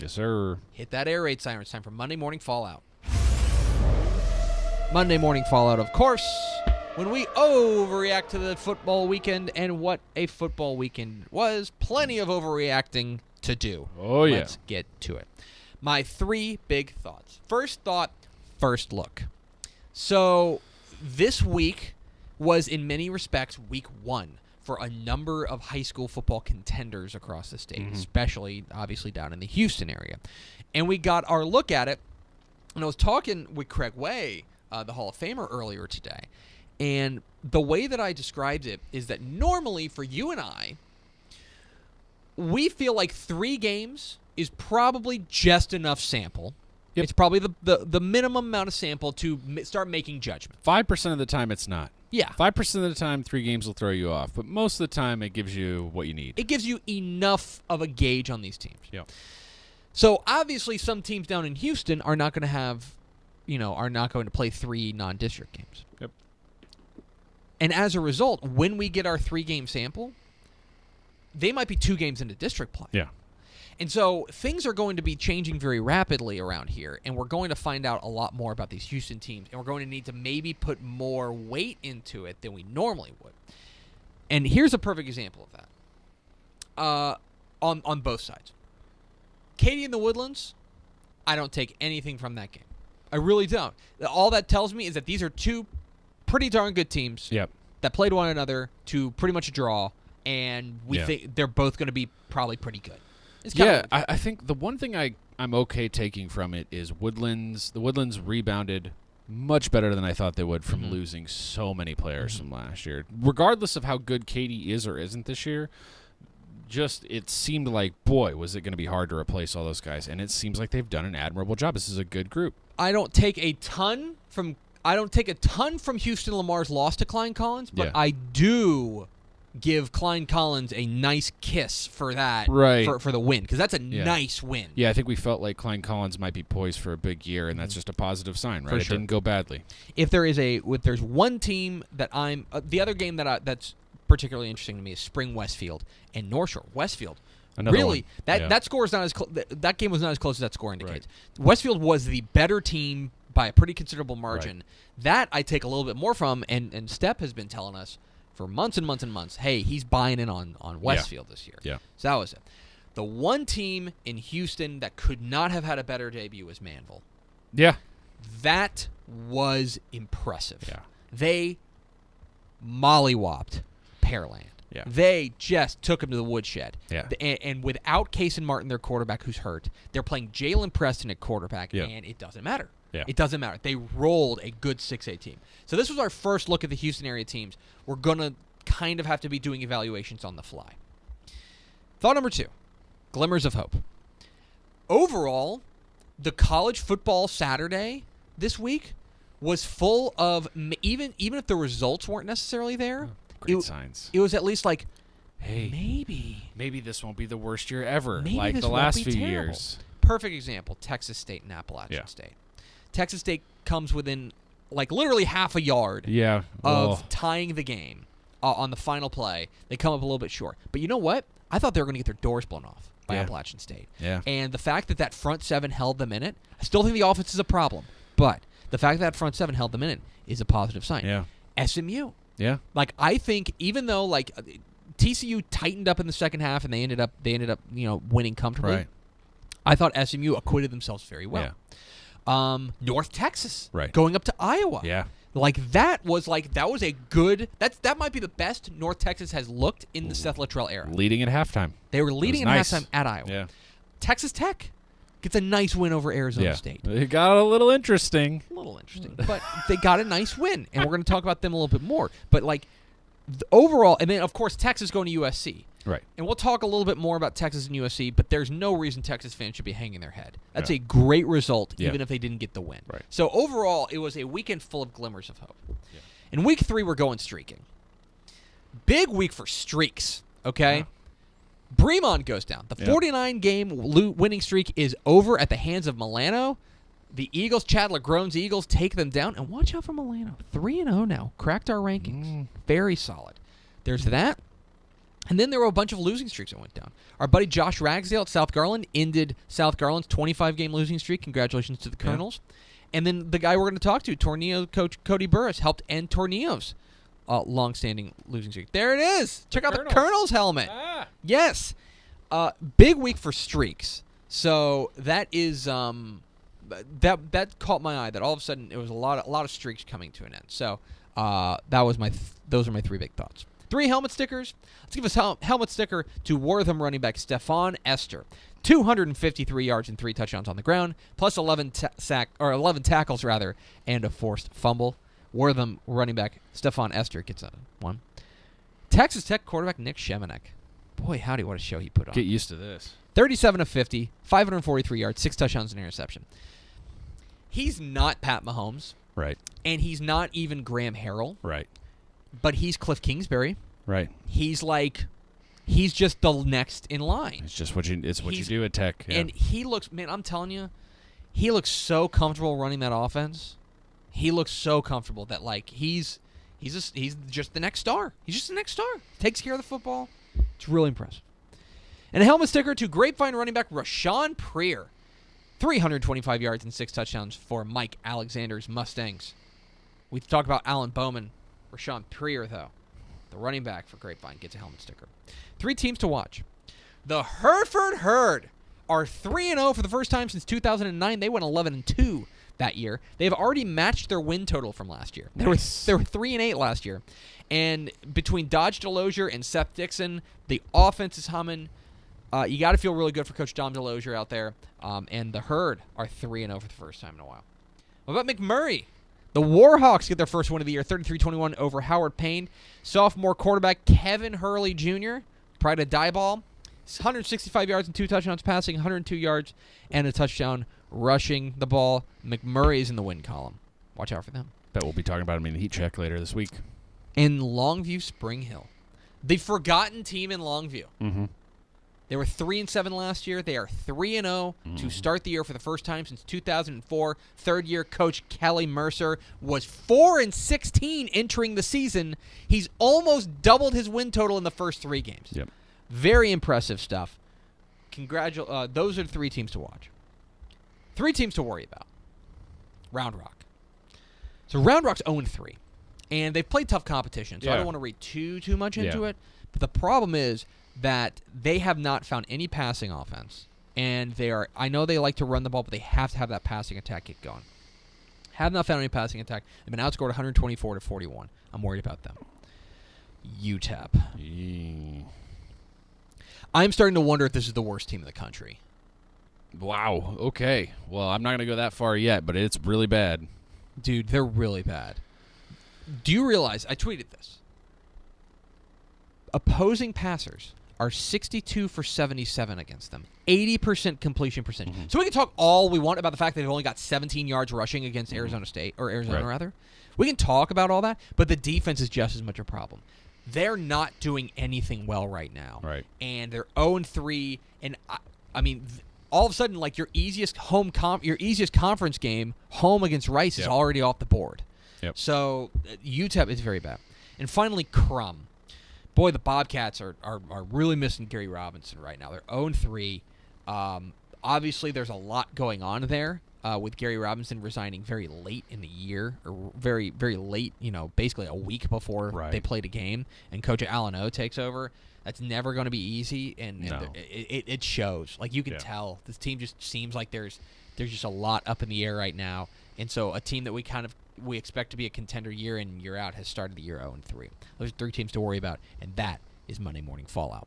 Yes, sir. Hit that air raid siren. It's time for Monday Morning Fallout. Monday Morning Fallout, of course, when we overreact to the football weekend and what a football weekend was. Plenty of overreacting to do. Oh, yeah. Let's get to it. My 3 big thoughts. First thought, first look. So this week was, in many respects, week 1 for a number of high school football contenders across the state, especially, obviously, down in the Houston area. And we got our look at it, and I was talking with Craig Way, the Hall of Famer, earlier today, and the way that I described it is that normally for you and I, we feel like 3 games is probably just enough sample. Yep. It's probably the minimum amount of sample to start making judgment. 5% of the time, it's not. Yeah. 5% of the time, 3 games will throw you off. But most of the time, it gives you what you need. It gives you enough of a gauge on these teams. Yeah. So, obviously, some teams down in Houston are not going to have, are not going to play 3 non-district games. Yep. And as a result, when we get our 3-game sample, they might be 2 games into district play. Yeah. And so things are going to be changing very rapidly around here, and we're going to find out a lot more about these Houston teams, and we're going to need to maybe put more weight into it than we normally would. And here's a perfect example of that on both sides. Katy and the Woodlands, I don't take anything from that game. I really don't. All that tells me is that these are 2 pretty darn good teams that played one another to pretty much a draw, and we think they're both going to be probably pretty good. I think the one thing I'm okay taking from it is the Woodlands rebounded much better than I thought they would from losing so many players from last year. Regardless of how good Katy is or isn't this year, just it seemed like, boy, was it going to be hard to replace all those guys, and it seems like they've done an admirable job. This is a good group. I don't take a ton from Houston Lamar's loss to Klein Collins, but I do give Klein Collins a nice kiss for that, for the win, because that's a nice win. Yeah, I think we felt like Klein Collins might be poised for a big year, and that's just a positive sign, right? It didn't go badly. If there's one team that the other game that's particularly interesting to me is Spring Westfield and North Shore. Westfield, that score is not as that game was not as close as that score indicates. Right. Westfield was the better team by a pretty considerable margin. Right. That I take a little bit more from, and Step has been telling us for months and months and months, hey, he's buying in on Westfield this year. Yeah. So that was it. The one team in Houston that could not have had a better debut was Manville. Yeah. That was impressive. Yeah. They mollywopped Pearland. Yeah. They just took him to the woodshed. Yeah. And without Cason Martin, their quarterback, who's hurt, they're playing Jalen Preston at quarterback, and it doesn't matter. Yeah. It doesn't matter. They rolled a good 6A team. So this was our first look at the Houston area teams. We're going to kind of have to be doing evaluations on the fly. Thought number 2, glimmers of hope. Overall, the college football Saturday this week was full of, even if the results weren't necessarily there, great signs. It was at least like, hey, maybe this won't be the worst year ever, like the last few years. Perfect example, Texas State and Appalachian State. Texas State comes within like literally half a yard of tying the game on the final play. They come up a little bit short. But you know what? I thought they were going to get their doors blown off by Appalachian State. Yeah. And the fact that front 7 held them in it, I still think the offense is a problem. But the fact that front 7 held them in it is a positive sign. Yeah. SMU. Yeah. Like, I think even though like TCU tightened up in the second half and they ended up winning comfortably. Right. I thought SMU acquitted themselves very well. Yeah. North Texas, right, going up to Iowa. Yeah. That was a good, that might be the best North Texas has looked in the Seth Luttrell era. Leading at halftime. They were leading at halftime at Iowa. Yeah. Texas Tech gets a nice win over Arizona State. It got a little interesting. But they got a nice win, and we're going to talk about them a little bit more. But like overall, and then of course Texas going to USC. Right. And we'll talk a little bit more about Texas and USC, but there's no reason Texas fans should be hanging their head. That's a great result, even if they didn't get the win. Right. So overall, it was a weekend full of glimmers of hope. Yeah. In week 3, we're going streaking. Big week for streaks, okay? Yeah. Bremond goes down. The 49-game winning streak is over at the hands of Milano. The Eagles, Chad LaGrone's Eagles, take them down. And watch out for Milano. 3-0 now. Cracked our rankings. Very solid. There's that. And then there were a bunch of losing streaks that went down. Our buddy Josh Ragsdale at South Garland ended South Garland's 25-game losing streak. Congratulations to the Colonels. And then the guy we're going to talk to, Tornillo coach Cody Burris, helped end Tornillo's long-standing losing streak. There it is. Check out the Colonels helmet. Ah. Yes. Big week for streaks. So that is that caught my eye. That all of a sudden it was a lot of streaks coming to an end. So that was those are my 3 big thoughts. 3 helmet stickers. Let's give us helmet sticker to Wortham running back Stephon Esther. 253 yards and 3 touchdowns on the ground, plus 11 tackles rather, and a forced fumble. Wortham running back Stephon Esther gets a 1. Texas Tech quarterback Nick Shemenek. Boy, howdy, what a show he put on. Get used to this. 37 of 50, 543 yards, 6 touchdowns and an interception. He's not Pat Mahomes. Right. And he's not even Graham Harrell. Right. But he's Cliff Kingsbury. Right. He's just the next in line. It's just what you do at Tech. Yeah. And he looks, man, I'm telling you, he looks so comfortable running that offense. He looks so comfortable that he's just the next star. He's just the next star. Takes care of the football. It's really impressive. And a helmet sticker to Grapevine running back Rashawn Preer. 325 yards and 6 touchdowns for Mike Alexander's Mustangs. We talked about Alan Bowman. Rashawn Preer, though, the running back for Grapevine, gets a helmet sticker. 3 teams to watch. The Hereford Herd are 3-0 for the first time since 2009. They went 11-2 that year. They've already matched their win total from last year. Nice. They were 3-8 last year. And between Dodge DeLozier and Seth Dixon, the offense is humming. You got to feel really good for Coach Dom DeLozier out there. And the Herd are 3-0 for the first time in a while. What about McMurray? The Warhawks get their first win of the year, 33-21 over Howard Payne. Sophomore quarterback Kevin Hurley Jr., pride of Dieball, 165 yards and 2 touchdowns passing, 102 yards and a touchdown rushing the ball. McMurray is in the win column. Watch out for them. Bet we'll be talking about him in the heat check later this week. In Longview Spring Hill, the forgotten team in Longview. Mm-hmm. They were 3-7 last year. They are 3-0 to start the year for the first time since 2004. Third-year coach Kelly Mercer was 4-16 entering the season. He's almost doubled his win total in the first 3 games. Yep. Very impressive stuff. Those are the 3 teams to watch. 3 teams to worry about. Round Rock. So Round Rock's 0-3, and they've played tough competition. So I don't want to read too much into it. But the problem is that they have not found any passing offense, and I know they like to run the ball, but they have to have that passing attack get going. Have not found any passing attack. They've been outscored 124-41. I'm worried about them. UTEP. I'm starting to wonder if this is the worst team in the country. Wow. Okay. Well, I'm not going to go that far yet, but it's really bad. Dude, they're really bad. Do you realize, I tweeted this, opposing passers are 62 for 77 against them. 80% completion percentage. So we can talk all we want about the fact that they've only got 17 yards rushing against Arizona State, or Arizona rather. We can talk about all that, but the defense is just as much a problem. They're not doing anything well right now. Right. And they're 0-3, and I mean, all of a sudden, your easiest conference game, home against Rice, is already off the board. Yep. So UTEP is very bad. And finally, Crum. Boy, the Bobcats are really missing Gary Robinson right now. They're 0-3. Obviously, there's a lot going on there with Gary Robinson resigning very late in the year, or very, very late, basically a week before they played a game, and Coach Alan O takes over. That's never going to be easy, and it shows. You can tell. This team just seems like there's just a lot up in the air right now, and so a team that we expect to be a contender year in and year out has started the year 0-3. Those are 3 teams to worry about, and that is Monday Morning Fallout.